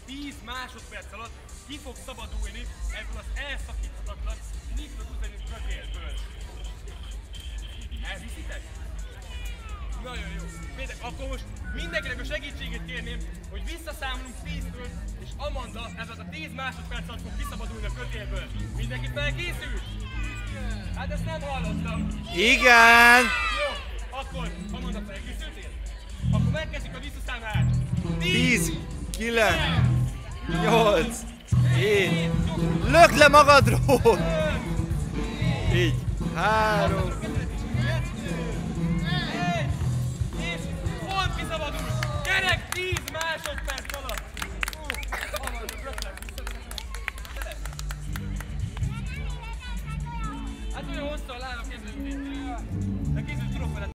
10 másodperc alatt ki fog szabadulni ebből az elszakíthatatlan nitroglutenin kötélből. Elhiszitek? Nagyon jó. Péter, akkor most mindenkinek a segítségét kérném, hogy visszaszámolunk 10-től, és Amanda ez a 10 másodperc alatt fog kiszabadulni a kötélből. Mindenki felkészült? Hát ezt nem hallottam. Igen! Jó, akkor Amanda felkészültél? Akkor megkezdjük a visszaszámlást. 10, 9, 8, 7, lökd le magadról! Így, 3, és pont kiszabadul! Gyerek 10 másodperc alatt! Amanda, rögtön vissza. Hát olyan hosszan lállok, kezdődünk. De készült tudok vele